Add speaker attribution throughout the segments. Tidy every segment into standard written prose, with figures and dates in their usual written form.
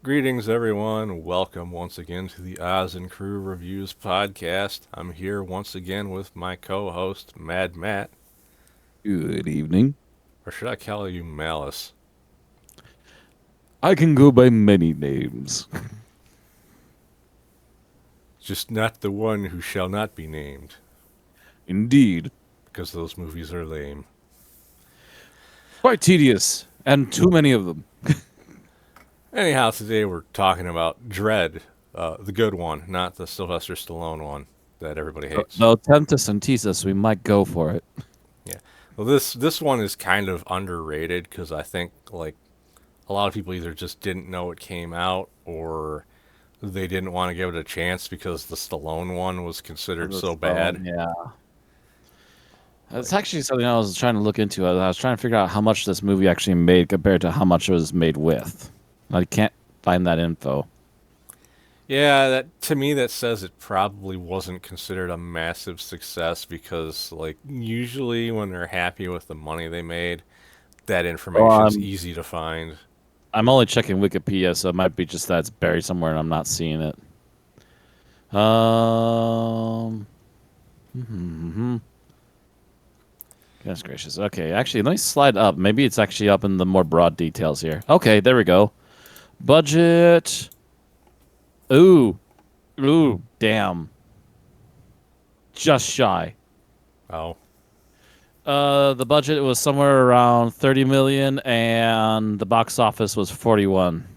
Speaker 1: Greetings, everyone. Welcome once again to the Oz and Crew Reviews podcast. I'm here once again with my co-host, Mad Matt,
Speaker 2: Good evening.
Speaker 1: or should I call you Malice?
Speaker 2: I can go by many names.
Speaker 1: Just not the one who shall not be named,
Speaker 2: Indeed.
Speaker 1: because those movies are lame.
Speaker 2: Quite tedious, and too many of them.
Speaker 1: Anyhow, today we're talking about Dread, the good one, not the Sylvester Stallone one that everybody hates.
Speaker 2: They'll tempt us and tease us. We might go for it.
Speaker 1: Yeah. Well, this one is kind of underrated because I think a lot of people either just didn't know it came out or they didn't want to give it a chance because the Stallone one was considered so bad.
Speaker 2: Yeah. That's
Speaker 1: Like,
Speaker 2: actually something I was trying to look into. I was trying to figure out how much this movie actually made compared to how much it was made with. I can't find that info.
Speaker 1: yeah, that to me that says it probably wasn't considered a massive success because usually when they're happy with the money they made, that
Speaker 2: Well,
Speaker 1: information's easy to find.
Speaker 2: I'm only checking Wikipedia, so it might be just that it's buried somewhere and I'm not seeing it. Um. Goodness gracious. Okay, actually, let me slide up. Maybe it's actually up in the more broad details here. Okay, there we go. Budget. Ooh. Ooh, damn. Just shy.
Speaker 1: Oh.
Speaker 2: The budget was somewhere around 30 million and the box office was 41.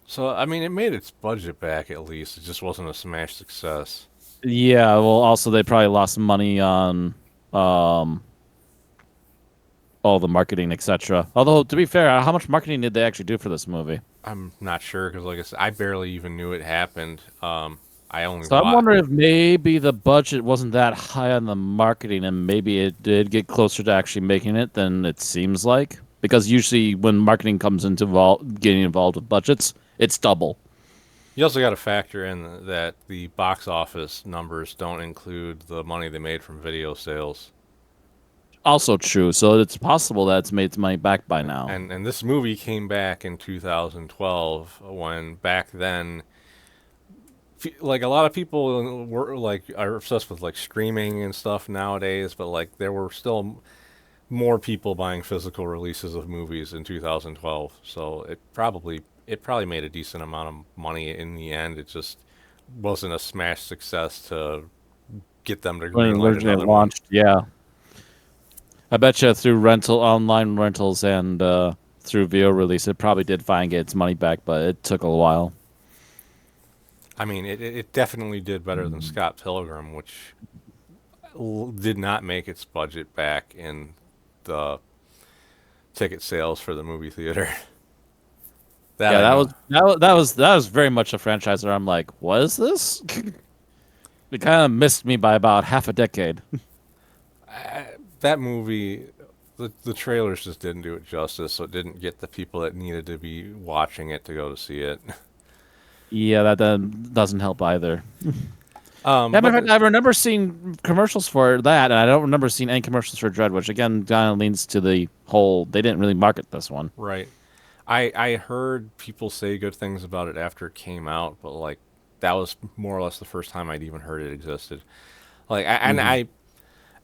Speaker 1: So I mean it made its budget back at least. It just wasn't a smash success.
Speaker 2: Yeah, well also they probably lost money on um all the marketing, etc. Although to be fair, how much marketing did they actually do for this movie?
Speaker 1: I'm not sure because like I said, I barely even knew it happened. I only
Speaker 2: So I'm
Speaker 1: watched.
Speaker 2: wondering if maybe the budget wasn't that high on the marketing, and maybe it did get closer to actually making it than it seems like. Because usually when marketing comes into getting involved with budgets, it's double.
Speaker 1: You also got to factor in that the box office numbers don't include the money they made from video sales.
Speaker 2: Also true. So it's possible that it's made its money back by now.
Speaker 1: And this movie came back in 2012 when back then like a lot of people were like are obsessed with like streaming and stuff nowadays, but like there were still more people buying physical releases of movies in 2012. So it probably made a decent amount of money in the end. It just wasn't a smash success to get them to
Speaker 2: When it
Speaker 1: greenlight
Speaker 2: originally
Speaker 1: another one.
Speaker 2: launched, yeah. I bet you through online rentals and through VO release, it probably did fine get its money back, but it took a while.
Speaker 1: I mean, it definitely did better than Scott Pilgrim, which did not make its budget back in the ticket sales for the movie theater. That
Speaker 2: Yeah,
Speaker 1: I know.
Speaker 2: that was very much a franchise where I'm like, what is this? It kind of missed me by about half a decade.
Speaker 1: That movie, the trailers just didn't do it justice, so it didn't get the people that needed to be watching it to go to see it.
Speaker 2: Yeah, that doesn't help either. Yeah,
Speaker 1: But
Speaker 2: matter of fact, I remember seeing commercials for that, and I don't remember seeing any commercials for Dread, which again kind of leans to the whole they didn't really market this one.
Speaker 1: right, I heard people say good things about it after it came out, but like that was more or less the first time I'd even heard it existed. And
Speaker 2: Hmm.
Speaker 1: I,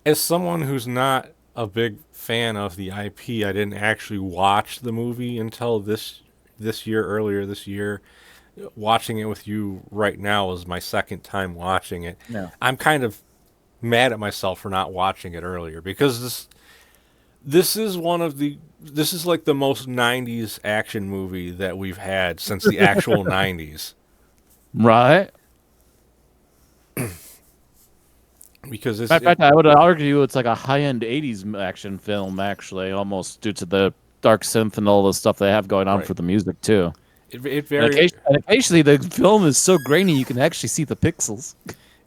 Speaker 1: as someone who's not a big fan of the IP, I didn't actually watch the movie until this year, earlier this year. Watching it with you right now was my second time watching it.
Speaker 2: Yeah.
Speaker 1: I'm kind of mad at myself for not watching it earlier because this is one of the this is like the most 90s action movie that we've had since the actual 90s
Speaker 2: Right.
Speaker 1: because
Speaker 2: Matter of fact, I would argue it's like a high-end '80s action film, actually, almost due to the dark synth and all the stuff they have going on
Speaker 1: right
Speaker 2: for the music too.
Speaker 1: it
Speaker 2: And
Speaker 1: very
Speaker 2: occasionally the film is so grainy you can actually see the pixels.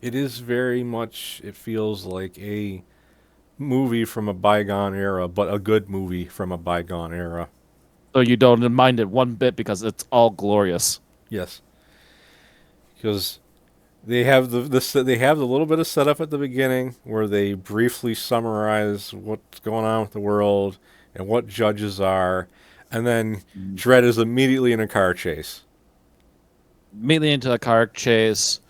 Speaker 1: it is very much it feels like a movie from a bygone era, but a good movie from a bygone era.
Speaker 2: So you don't mind it one bit because it's all glorious.
Speaker 1: Yes, because they have the little bit of setup at the beginning where they briefly summarize what's going on with the world and what judges are, And then Dredd is immediately in a car chase.
Speaker 2: Immediately into a car chase.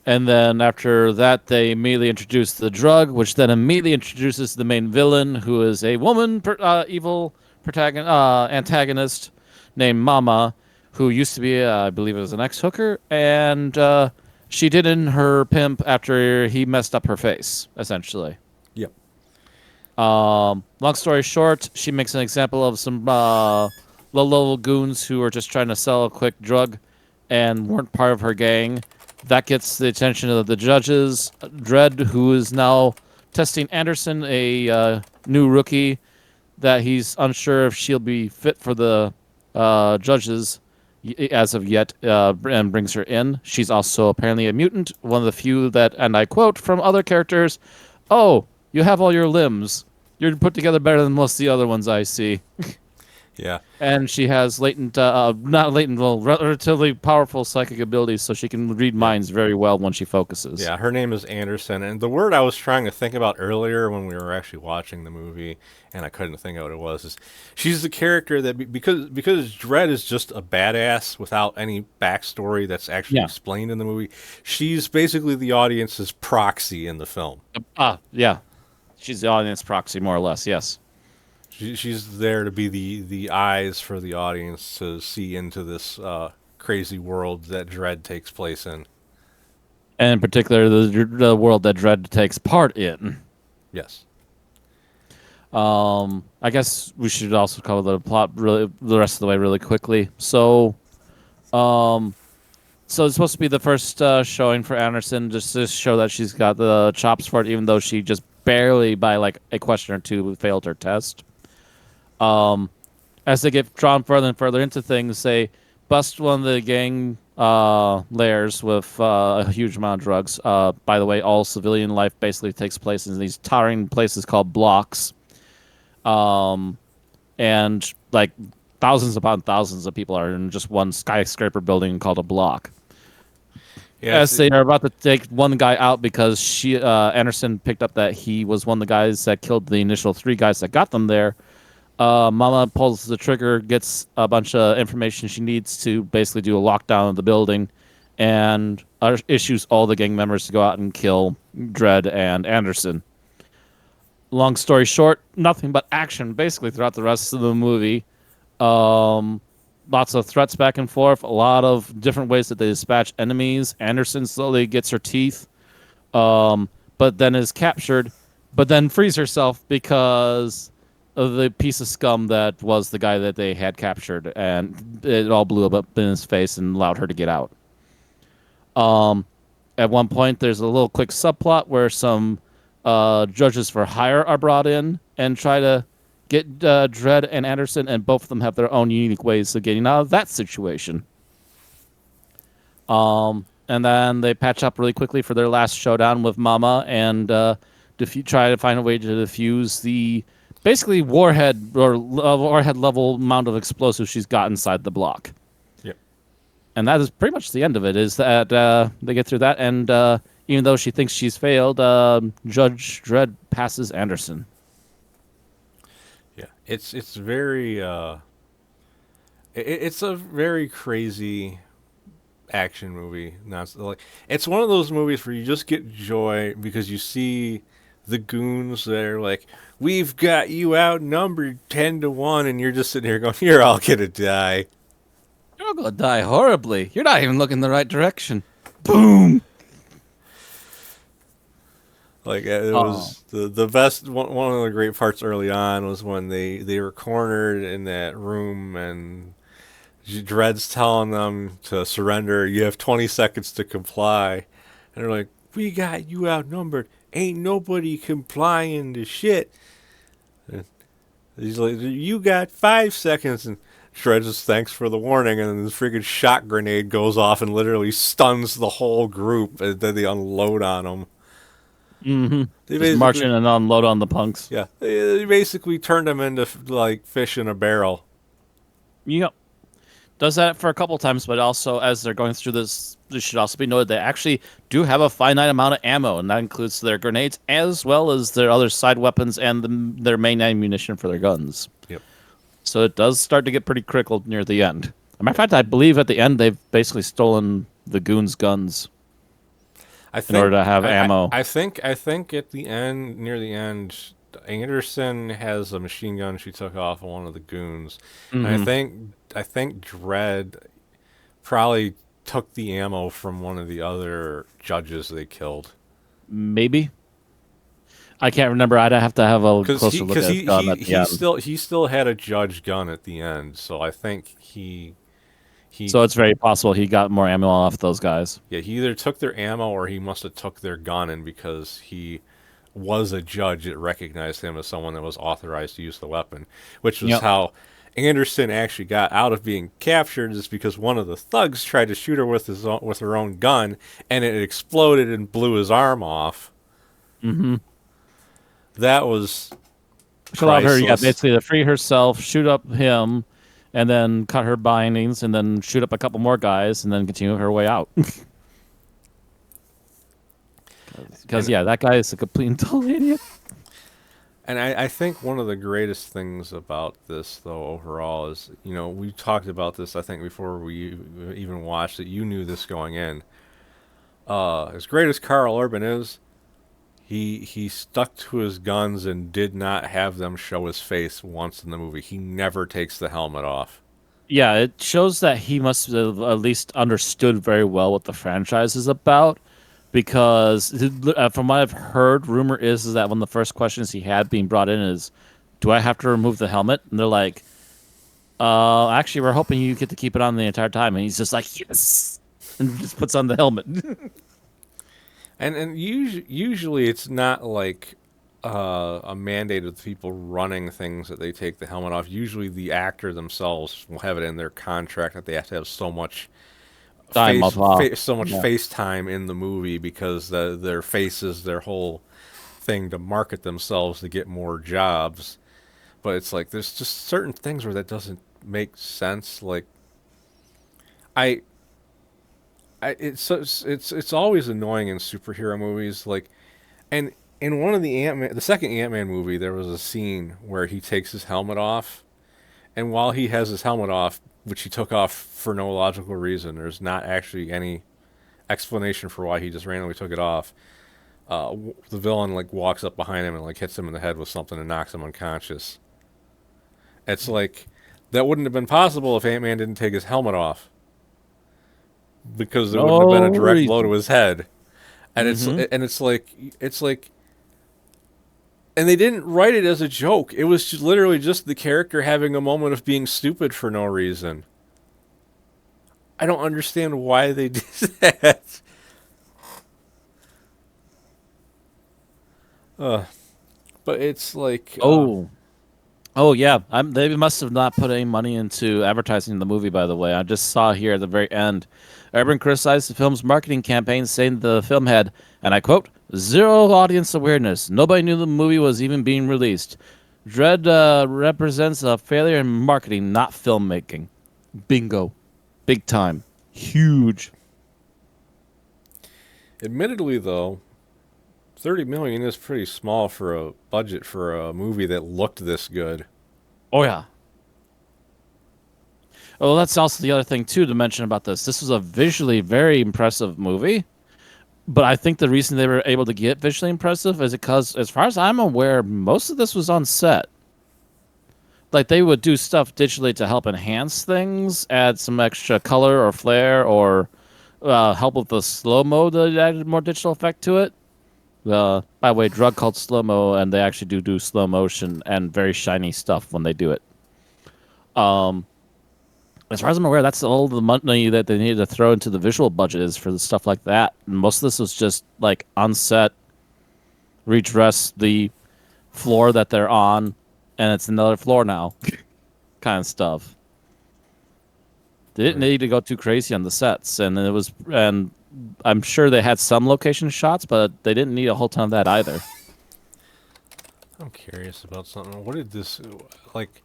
Speaker 2: And then after that, they immediately introduce the drug, which then immediately introduces the main villain, who is a woman, evil antagonist named Mama, who used to be, I believe it was an ex-hooker, and she did in her pimp after he messed up her face, essentially.
Speaker 1: Yep.
Speaker 2: Long story short, she makes an example of some low-level goons who are just trying to sell a quick drug and weren't part of her gang. That gets the attention of the judges. Dredd, who is now testing Anderson, a new rookie, that he's unsure if she'll be fit for the judges as of yet, and brings her in. She's also apparently a mutant, one of the few that, and I quote from other characters, "Oh, you have all your limbs. You're put together better than most of the other ones I see."
Speaker 1: Yeah.
Speaker 2: And she has not latent, well, relatively powerful psychic abilities, so she can read minds very well when she focuses.
Speaker 1: Yeah, her name is Anderson, and the word I was trying to think about earlier when we were actually watching the movie, and I couldn't think of what it was, is she's the character that because Dredd is just a badass without any backstory that's actually explained in the movie. She's basically the audience's proxy in the film.
Speaker 2: Yeah, she's the audience proxy, more or less. Yes.
Speaker 1: She's there to be the eyes for the audience to see into this crazy world that Dredd takes place in.
Speaker 2: And in particular, the world that Dredd takes part in.
Speaker 1: Yes.
Speaker 2: I guess we should also cover the plot really the rest of the way really quickly. So it's supposed to be the first showing for Anderson, just to show that she's got the chops for it, even though she just barely, by like a question or two, failed her test. As they get drawn further and further into things, they bust one of the gang layers with a huge amount of drugs. By the way, all civilian life basically takes place in these towering places called blocks. And like thousands upon thousands of people are in just one skyscraper building called a block.
Speaker 1: Yeah,
Speaker 2: as they are about to take one guy out because Anderson picked up that he was one of the guys that killed the initial 3 guys that got them there. Mama pulls the trigger, gets a bunch of information she needs to basically do a lockdown of the building, and issues all the gang members to go out and kill Dredd and Anderson. Long story short, nothing but action basically throughout the rest of the movie. Lots of threats back and forth, a lot of different ways that they dispatch enemies. Anderson slowly gets her teeth, but then is captured, but then frees herself because of the piece of scum that was the guy that they had captured, and it all blew up in his face and allowed her to get out. At one point, there's a little quick subplot where some judges for hire are brought in and try to get Dredd and Anderson, and both of them have their own unique ways of getting out of that situation. And then they patch up really quickly for their last showdown with Mama and try to find a way to defuse the basically warhead level amount of explosives she's got inside the block.
Speaker 1: Yep.
Speaker 2: And that is pretty much the end of it, is that they get through that, and even though she thinks she's failed, Judge Dredd passes Anderson.
Speaker 1: Yeah, it's very it's a very crazy action movie. Not like it's one of those movies where you just get joy because you see the goons that are like, "We've got you outnumbered 10-1," and you're just sitting here going, "You're all gonna die.
Speaker 2: You're gonna die horribly. You're not even looking the right direction." Boom.
Speaker 1: Like it was the best one of the great parts early on was when they were cornered in that room and Dredd's telling them to surrender. You have 20 seconds to comply, and they're like, "We got you outnumbered. Ain't nobody complying to shit." And he's like, "You got 5 seconds," and Dredd just thanks for the warning, and then this freaking shot grenade goes off and literally stuns the whole group, and then they unload on them.
Speaker 2: Mm-hmm. They just march in and unload on the punks.
Speaker 1: Yeah, they basically turned them into like fish in a barrel.
Speaker 2: Yep. Does that for a couple times, but also as they're going through this should also be noted they actually do have a finite amount of ammo, and that includes their grenades as well as their other side weapons and their main ammunition for their guns.
Speaker 1: Yep.
Speaker 2: So it does start to get pretty crickled near the end. As a matter of fact, I believe at the end they've basically stolen the goons' guns
Speaker 1: I
Speaker 2: in order
Speaker 1: think
Speaker 2: to have ammo.
Speaker 1: I think at the end, near the end, Anderson has a machine gun she took off of one of the goons, and
Speaker 2: Hmm.
Speaker 1: I think Dredd probably took the ammo from one of the other judges they killed.
Speaker 2: Maybe. I can't remember. I'd have to have a
Speaker 1: Because
Speaker 2: closer look at his gun at the end.
Speaker 1: he still had a judge gun at the end, so I think he
Speaker 2: So it's very possible he got more ammo off those guys.
Speaker 1: yeah, he either took their ammo or he must have took their gun, and because he was a judge, it recognized him as someone that was authorized to use the weapon, which was
Speaker 2: Yep.
Speaker 1: how Anderson actually got out of being captured. Is because one of the thugs tried to shoot her with with her own gun, and it exploded and blew his arm off.
Speaker 2: Mm-hmm.
Speaker 1: That was
Speaker 2: She allowed her, yeah,
Speaker 1: priceless.
Speaker 2: basically to free herself, shoot up him, and then cut her bindings, and then shoot up a couple more guys, and then continue her way out. Because
Speaker 1: And
Speaker 2: yeah, that guy is a complete and total idiot.
Speaker 1: I think one of the greatest things about this, though, overall, is, you know, we talked about this, I think, before we even watched it. You knew this going in. As great as Carl Urban is, he stuck to his guns and did not have them show his face once in the movie. He never takes the helmet off.
Speaker 2: Yeah, it shows that he must have at least understood very well what the franchise is about. Because from what I've heard, rumor is that one of the first questions he had being brought in is, "Do I have to remove the helmet?" And they're like, actually, we're hoping you get to keep it on the entire time." And he's just like, "Yes," and just puts on the helmet.
Speaker 1: And usually it's not like a mandate of the people running things that they take the helmet off. Usually the actor themselves will have it in their contract that they have to have so much
Speaker 2: Time off.
Speaker 1: so much
Speaker 2: Yeah.
Speaker 1: face time in the movie because their face is their whole thing to market themselves to get more jobs. But it's like there's just certain things where that doesn't make sense. Like I, it's always annoying in superhero movies. Like, and in one of the second Ant-Man movie, there was a scene where he takes his helmet off, and while he has his helmet off, which he took off for no logical reason, there's not actually any explanation for why he just randomly took it off. The villain like walks up behind him and like hits him in the head with something and knocks him unconscious. It's like that wouldn't have been possible if Ant Man didn't take his helmet off because it wouldn't have been
Speaker 2: No
Speaker 1: a direct blow
Speaker 2: reason.
Speaker 1: to his head. And
Speaker 2: Mm-hmm.
Speaker 1: it's like and they didn't write it as a joke. It was just literally just the character having a moment of being stupid for no reason. I don't understand why they did that. Uh, but it's like
Speaker 2: Oh, oh yeah. They must have not put any money into advertising the movie. By the way, I just saw here at the very end, Urban criticized the film's marketing campaign, saying the film had, and I quote, "zero audience awareness. Nobody knew the movie was even being released. Dread represents a failure in marketing, not filmmaking." Bingo, big time, huge.
Speaker 1: admittedly though, 30 million is pretty small for a budget for a movie that looked this good.
Speaker 2: Oh yeah. Oh, that's also the other thing too to mention about this. This was a visually very impressive movie. But I think the reason they were able to get visually impressive is because, as far as I'm aware, most of this was on set. Like they would do stuff digitally to help enhance things, add some extra color or flair, or help with the slow mo that added more digital effect to it. By the way, drug called slow mo, and they actually do slow motion and very shiny stuff when they do it. Um, as far as I'm aware, that's all the money that they needed to throw into the visual budget is for the stuff like that. And most of this was just like on set, redress the floor that they're on, and it's another floor now, kind of stuff. They didn't
Speaker 1: Right.
Speaker 2: need to go too crazy on the sets, and I'm sure they had some location shots, but they didn't need a whole ton of that either.
Speaker 1: I'm curious about something. What did this like?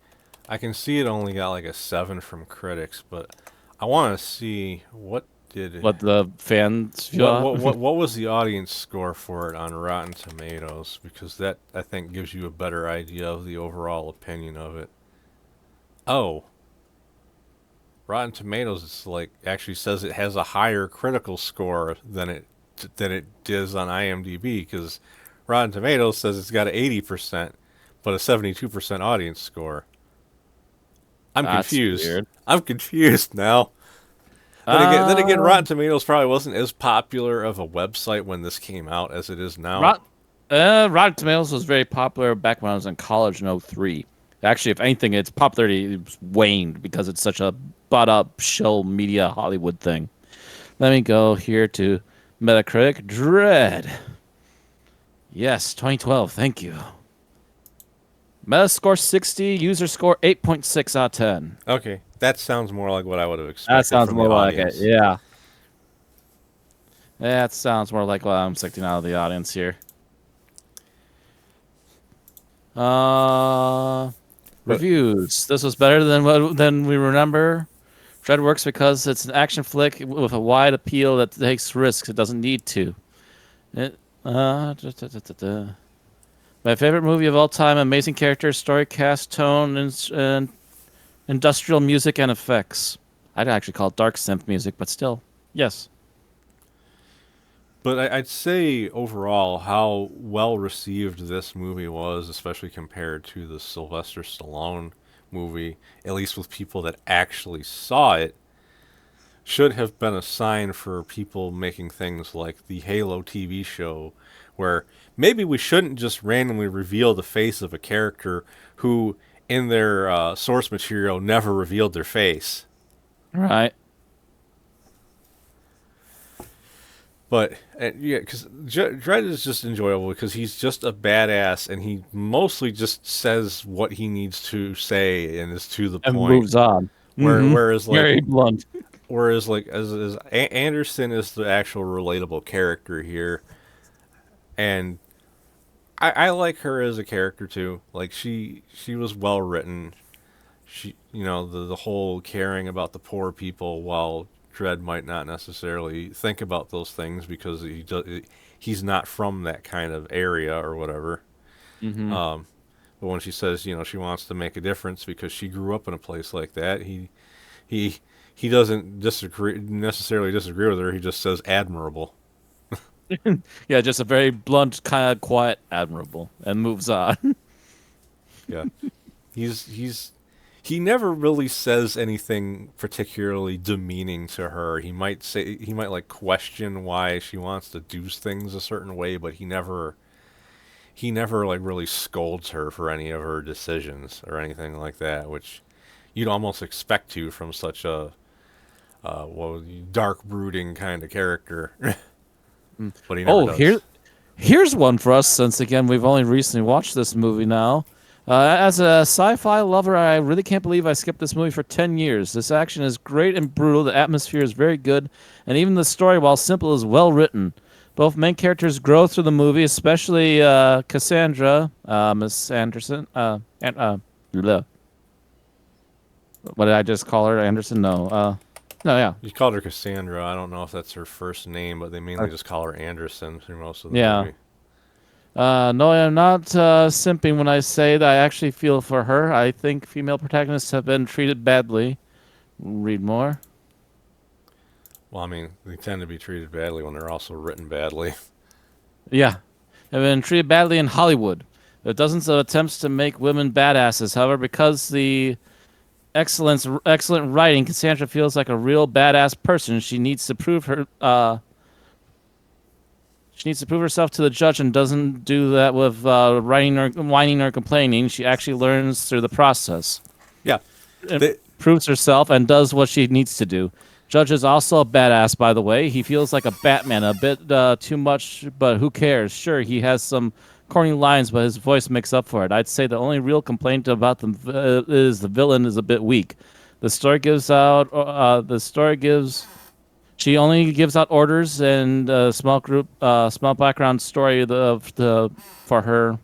Speaker 1: I can see it only got like a 7 from critics, but I want to see what did
Speaker 2: What the fans feel.
Speaker 1: what was the audience score for it on Rotten Tomatoes? Because that I think gives you a better idea of the overall opinion of it. Oh, Rotten Tomatoes is like actually says it has a higher critical score than it does on IMDb because Rotten Tomatoes says it's got an 80%, but a 72% audience score. I'm
Speaker 2: That's
Speaker 1: confused.
Speaker 2: weird.
Speaker 1: I'm confused now. Then again,
Speaker 2: Uh,
Speaker 1: Rotten Tomatoes probably wasn't as popular of a website when this came out as it is now.
Speaker 2: Rot, Rotten Tomatoes was very popular back when I was in college in '03. Actually, if anything, its popularity waned because it's such a bought up show media Hollywood thing. Let me go here to Metacritic. Dread. Yes, 2012. Thank you. Metascore 60, user score 8.6 out of 10.
Speaker 1: Okay, that sounds more like what I would have
Speaker 2: That
Speaker 1: expected
Speaker 2: sounds
Speaker 1: from the
Speaker 2: more like it.
Speaker 1: audience.
Speaker 2: Yeah. That sounds more like what I'm expecting out of the audience here. Uh,
Speaker 1: But
Speaker 2: Reviews. This was better than we remember. Dread works because it's an action flick with a wide appeal that takes risks it doesn't need to. It, My favorite movie of all time. Amazing characters, story, cast, tone, and industrial music and effects. I'd actually call it dark synth music, but still, yes.
Speaker 1: I'd say overall how well received this movie was, especially compared to the Sylvester Stallone movie, at least with people that actually saw it, should have been a sign for people making things like the Halo TV show, where maybe we shouldn't just randomly reveal the face of a character who, in their source material, never revealed their face.
Speaker 2: Right.
Speaker 1: But yeah, because Dredd is just enjoyable because he's just a badass and he mostly just says what he needs to say and is to the
Speaker 2: And
Speaker 1: point.
Speaker 2: moves on.
Speaker 1: Where,
Speaker 2: Mm-hmm.
Speaker 1: whereas like
Speaker 2: Very blunt.
Speaker 1: whereas like as Anderson is the actual relatable character here, and I like her as a character too. Like she was well written. She the whole caring about the poor people while Dredd might not necessarily think about those things because he's not from that kind of area or whatever.
Speaker 2: Mm-hmm.
Speaker 1: Um, but when she says she wants to make a difference because she grew up in a place like that, he he doesn't necessarily disagree with her. He just says admirable.
Speaker 2: Yeah, just a very blunt, kind of quiet, admirable, and moves on.
Speaker 1: Yeah, he's he never really says anything particularly demeaning to her. He might like question why she wants to do things a certain way, but he never like really scolds her for any of her decisions or anything like that, which you'd almost expect to from such a dark brooding kind of character. But he never
Speaker 2: Oh,
Speaker 1: does.
Speaker 2: here's one for us. Since again, we've only recently watched this movie now. As a sci-fi lover, I really can't believe I skipped this movie for 10 years. This action is great and brutal. The atmosphere is very good, and even the story, while simple, is well written. Both main characters grow through the movie, especially Cassandra, Miss Anderson. Bleh. What did I just call her? Anderson? No. No, yeah.
Speaker 1: You called her Cassandra. I don't know if that's her first name, but they mainly just call her Anderson through most of the
Speaker 2: Yeah.
Speaker 1: movie.
Speaker 2: No, I'm not simping when I say that I actually feel for her. I think female protagonists have been treated badly. Read more.
Speaker 1: Well, I mean, they tend to be treated badly when they're also written badly.
Speaker 2: Yeah, have been treated badly in Hollywood. There are dozens of attempts to make women badasses. However, because the excellent writing, Cassandra feels like a real badass person. She needs to prove her. She needs to prove herself to the judge and doesn't do that with writing or whining or complaining. She actually learns through the process.
Speaker 1: Yeah,
Speaker 2: And
Speaker 1: they,
Speaker 2: proves herself and does what she needs to do. Judge is also a badass, by the way. He feels like a Batman, a bit too much, but who cares? Sure, he has some corny lines, but his voice makes up for it. I'd say the only real complaint about them is the villain is a bit weak. The story gives out. She only gives out orders and a small background story for her,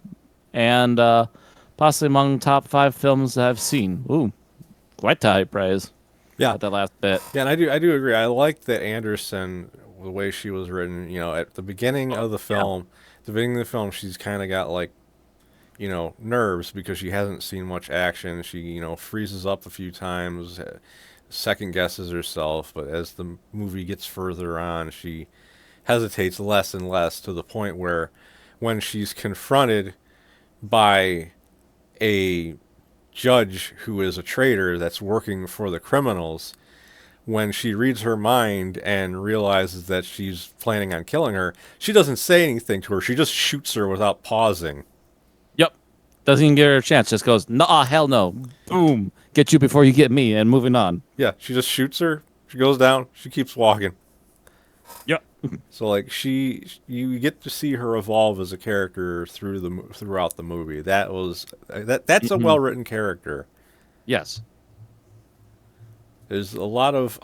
Speaker 2: and possibly among top 5 films that I've seen. Ooh, quite high praise.
Speaker 1: yeah,
Speaker 2: At that last bit.
Speaker 1: yeah, and I do agree. I like that Anderson, the way she was written. At the beginning of the
Speaker 2: Yeah.
Speaker 1: film, she's kind of got like, nerves because she hasn't seen much action. She, freezes up a few times, second guesses herself, but as the movie gets further on, she hesitates less and less to the point where when she's confronted by a judge who is a traitor that's working for the criminals, when she reads her mind and realizes that she's planning on killing her, she doesn't say anything to her. She just shoots her without pausing.
Speaker 2: Yep. Doesn't even give her a chance. Just goes, nah, hell no. Boom. Get you before you get me, and moving on.
Speaker 1: Yeah, she just shoots her. She goes down. She keeps walking.
Speaker 2: Yep.
Speaker 1: So like you get to see her evolve as a character throughout the movie. That's a well written character.
Speaker 2: Yes.
Speaker 1: There's a lot of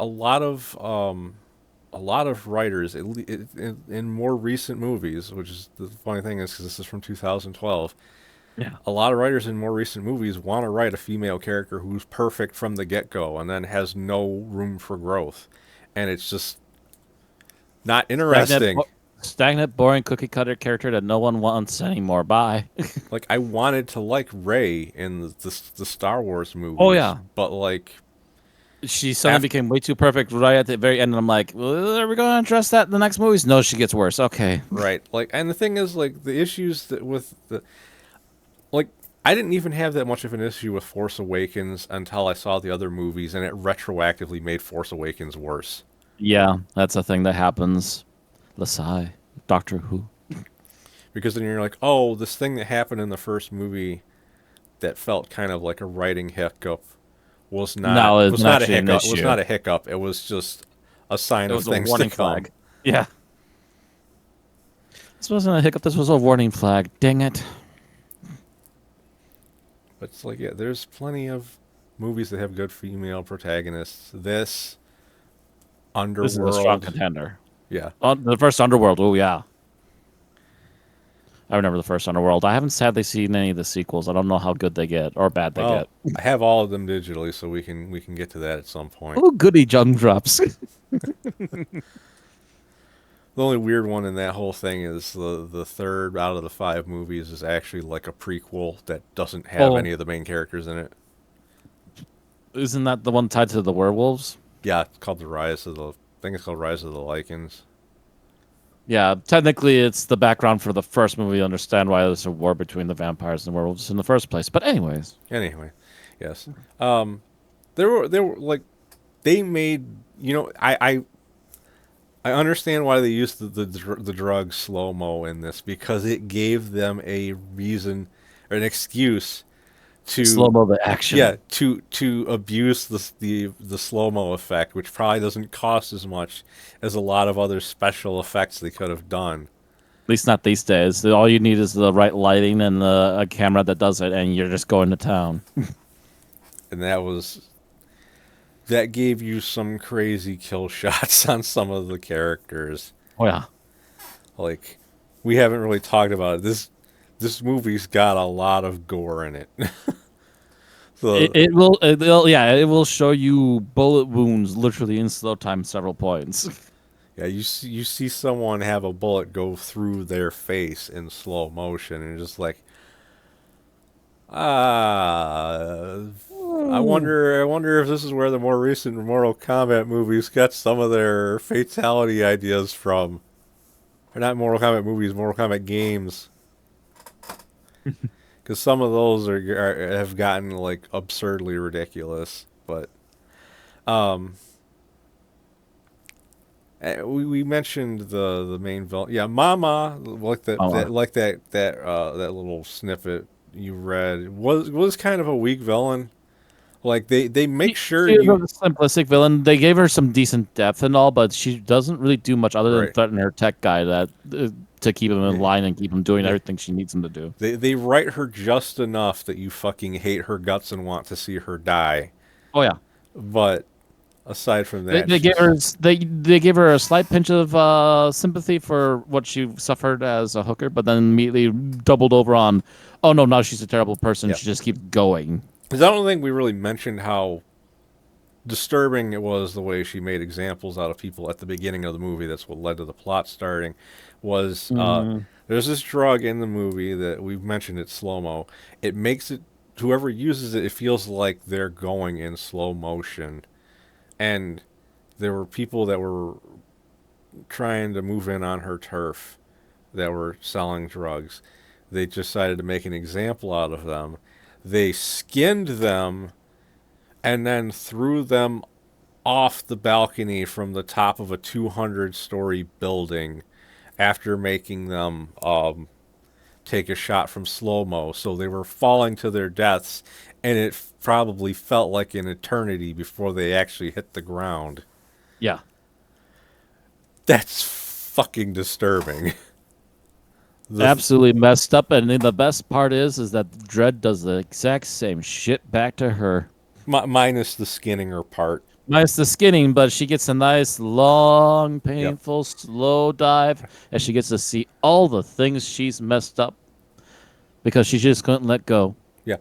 Speaker 1: writers in more recent movies, which is the funny thing is because this is from 2012.
Speaker 2: Yeah.
Speaker 1: A lot of writers in more recent movies want to write a female character who's perfect from the get-go and then has no room for growth, and it's just not interesting.
Speaker 2: Stagnant, boring, cookie cutter character that no one wants anymore. Bye.
Speaker 1: Like I wanted to like Rey in the Star Wars movies.
Speaker 2: Oh, yeah.
Speaker 1: But like
Speaker 2: She suddenly became way too perfect right at the very end, and I'm like, well, are we going to address that in the next movies? No, she gets worse. Okay.
Speaker 1: right, like, and the thing is, like, the issues that with the like I didn't even have that much of an issue with Force Awakens until I saw the other movies, and it retroactively made Force Awakens worse.
Speaker 2: Yeah, that's a thing that happens. Lasai, Doctor Who.
Speaker 1: Because then you're like, oh, this thing that happened in the first movie that felt kind of like a writing hiccup was not
Speaker 2: No,
Speaker 1: was not a
Speaker 2: actually an
Speaker 1: hiccup. Was
Speaker 2: issue.
Speaker 1: not a hiccup. It was just a sign
Speaker 2: It
Speaker 1: of
Speaker 2: was a
Speaker 1: things
Speaker 2: warning
Speaker 1: to come.
Speaker 2: flag. Yeah. This wasn't a hiccup. This was a warning flag. Dang it.
Speaker 1: But it's like, yeah, there's plenty of movies that have good female protagonists. This
Speaker 2: This is a strong
Speaker 1: Underworld,
Speaker 2: contender.
Speaker 1: yeah.
Speaker 2: The first Underworld. Oh, yeah. I remember the first Underworld. I haven't sadly seen any of the sequels. I don't know how good they get or bad they
Speaker 1: Well,
Speaker 2: get.
Speaker 1: I have all of them digitally, so we can get to that at some point.
Speaker 2: Oh, goody junk drops.
Speaker 1: The only weird one in that whole thing is the third out of the 5 movies is actually like a prequel that doesn't have
Speaker 2: Oh.
Speaker 1: any of the main characters in it.
Speaker 2: Isn't that the one tied to the werewolves?
Speaker 1: Yeah, it's called I think it's called Rise of the Lycans.
Speaker 2: Yeah, technically it's the background for the first movie to understand why there's a war between the vampires and werewolves in the first place. But anyways.
Speaker 1: Anyway, yes. There were like they made, I understand why they used the drug slow-mo in this, because it gave them a reason or an excuse to
Speaker 2: Slow-mo the action.
Speaker 1: yeah, to abuse the slow-mo effect, which probably doesn't cost as much as a lot of other special effects they could have done.
Speaker 2: At least not these days. All you need is the right lighting and a camera that does it, and you're just going to town.
Speaker 1: And that gave you some crazy kill shots on some of the characters.
Speaker 2: Oh, yeah.
Speaker 1: Like, we haven't really talked about it. This movie's got a lot of gore in it. So
Speaker 2: It will show you bullet wounds literally in slow time several points.
Speaker 1: yeah, you see someone have a bullet go through their face in slow motion, and you're just like, I wonder if this is where the more recent Mortal Kombat movies got some of their fatality ideas from. Or not Mortal Kombat movies, Mortal Kombat games. Because some of those have gotten like absurdly ridiculous. But we mentioned the main villain. Yeah, Mama, like that little snippet you read was kind of a weak villain. Like they make sure
Speaker 2: She's
Speaker 1: you
Speaker 2: a simplistic villain. They gave her some decent depth and all, but she doesn't really do much other than
Speaker 1: Right.
Speaker 2: threaten her tech guy to keep him in line and keep him doing everything she needs him to do.
Speaker 1: they write her just enough that you fucking hate her guts and want to see her die.
Speaker 2: Oh yeah,
Speaker 1: But aside from
Speaker 2: they,
Speaker 1: that,
Speaker 2: they gave her they gave her a slight pinch of sympathy for what she suffered as a hooker, but then immediately doubled over on, oh no, now she's a terrible person.
Speaker 1: Yeah.
Speaker 2: She just keeps going.
Speaker 1: because I don't think we really mentioned how disturbing it was the way she made examples out of people at the beginning of the movie. That's what led to the plot starting. Was
Speaker 2: Mm,
Speaker 1: there's this drug in the movie that we've mentioned, it's slow mo. It makes it, whoever uses it, it feels like they're going in slow motion. And there were people that were trying to move in on her turf that were selling drugs. They decided to make an example out of them. They skinned them and then threw them off the balcony from the top of a 200-story building after making them take a shot from slow mo. So they were falling to their deaths, and it probably felt like an eternity before they actually hit the ground.
Speaker 2: yeah.
Speaker 1: That's fucking disturbing. The
Speaker 2: Absolutely messed up, and then the best part is that Dredd does the exact same shit back to her.
Speaker 1: minus the skinning her part.
Speaker 2: Minus the skinning, but she gets a nice, long,
Speaker 1: Yep.
Speaker 2: painful, slow dive, and she gets to see all the things she's messed up because she just couldn't let go.
Speaker 1: Yeah,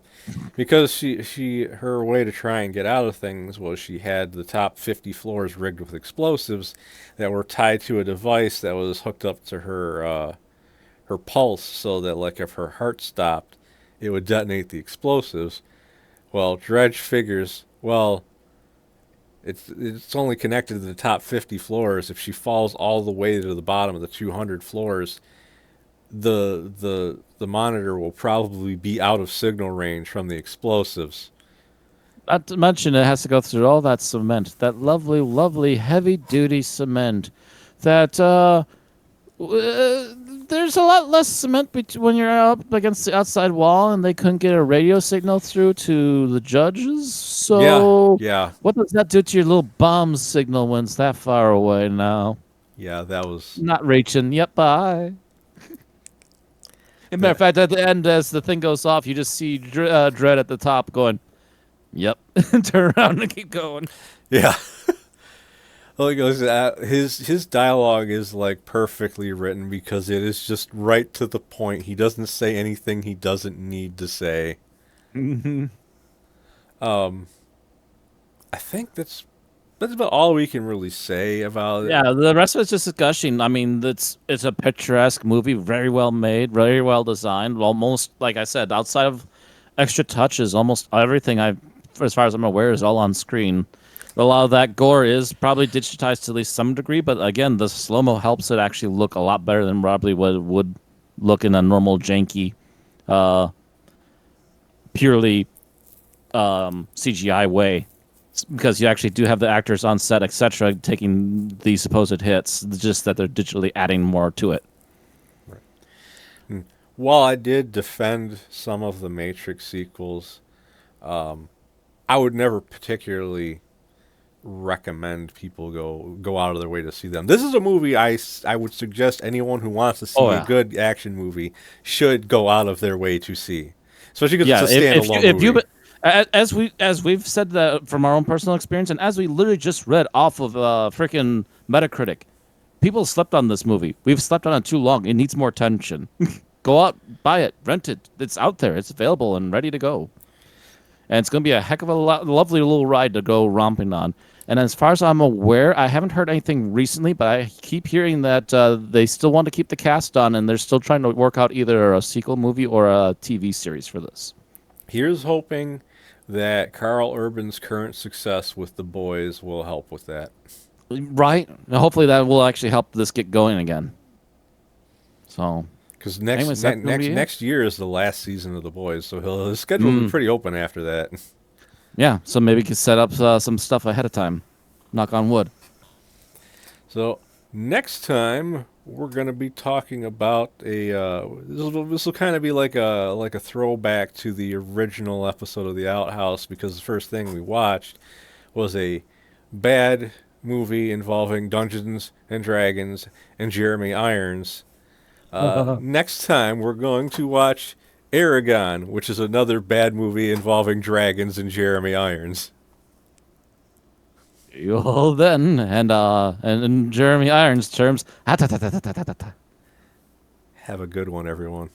Speaker 1: because her way to try and get out of things was she had the top 50 floors rigged with explosives that were tied to a device that was hooked up to her pulse, so that like if her heart stopped, it would detonate the explosives. Well, Dredge figures, well, it's only connected to the top 50 floors. If she falls all the way to the bottom of the 200 floors, the monitor will probably be out of signal range from the explosives.
Speaker 2: Not to mention, it has to go through all that cement, that lovely, lovely, heavy-duty cement. That there's a lot less cement when you're up against the outside wall, and they couldn't get a radio signal through to the judges.
Speaker 1: Yeah,
Speaker 2: So,
Speaker 1: yeah,
Speaker 2: what does that do to your little bomb signal when it's that far away now?
Speaker 1: yeah. That was
Speaker 2: Not reaching. Yep, bye. As a matter of
Speaker 1: that.
Speaker 2: fact, at the end, as the thing goes off, you just see Dredd at the top going, "Yep," and turn around and keep going.
Speaker 1: Yeah. Like his dialogue is like perfectly written because it is just right to the point. He doesn't say anything he doesn't need to say.
Speaker 2: Hmm.
Speaker 1: Um, I think that's about all we can really say about it.
Speaker 2: Yeah, the rest of it's just gushing. I mean, it's a picturesque movie, very well made, very well designed. Almost like I said, outside of extra touches, almost everything as far as I'm aware, is all on screen. A lot of that gore is probably digitized to at least some degree, but again, the slow mo helps it actually look a lot better than probably what it would look in a normal janky, uh, purely CGI way. Because you actually do have the actors on set, etc., taking the supposed hits, just that they're digitally adding more to it.
Speaker 1: While I did defend some of the Matrix sequels, I would never particularly recommend people go out of their way to see them. This is a movie I would suggest anyone who wants to see
Speaker 2: Oh
Speaker 1: a
Speaker 2: yeah,
Speaker 1: good action movie should go out of their way to see, especially because
Speaker 2: yeah.
Speaker 1: it's a standalone
Speaker 2: If you
Speaker 1: movie.
Speaker 2: as we've said that from our own personal experience, and as we literally just read off of freaking Metacritic, people slept on this movie. We've slept on it too long. It needs more attention. Go out, buy it, rent it. It's out there. It's available and ready to go. And it's going to be a heck of a lovely little ride to go romping on. And as far as I'm aware, I haven't heard anything recently, but I keep hearing that they still want to keep the cast on, and they're still trying to work out either a sequel movie or a TV series for this.
Speaker 1: Here's hoping that Carl Urban's current success with The Boys will help with that.
Speaker 2: Right? And hopefully that will actually help this get going again. So,
Speaker 1: Because
Speaker 2: anyways, that's going to be it.
Speaker 1: next year is the last season of The Boys, so his schedule will be pretty open after that.
Speaker 2: Yeah, so maybe we can set up some stuff ahead of time. Knock on wood.
Speaker 1: So next time we're going to be talking about a this will kind of be like a throwback to the original episode of The Outhouse, because the first thing we watched was a bad movie involving Dungeons and Dragons and Jeremy Irons. Next time we're going to watch Aragon, which is another bad movie involving dragons and Jeremy Irons.
Speaker 2: Well, then, and in Jeremy Irons' terms,
Speaker 1: Have a good one, everyone.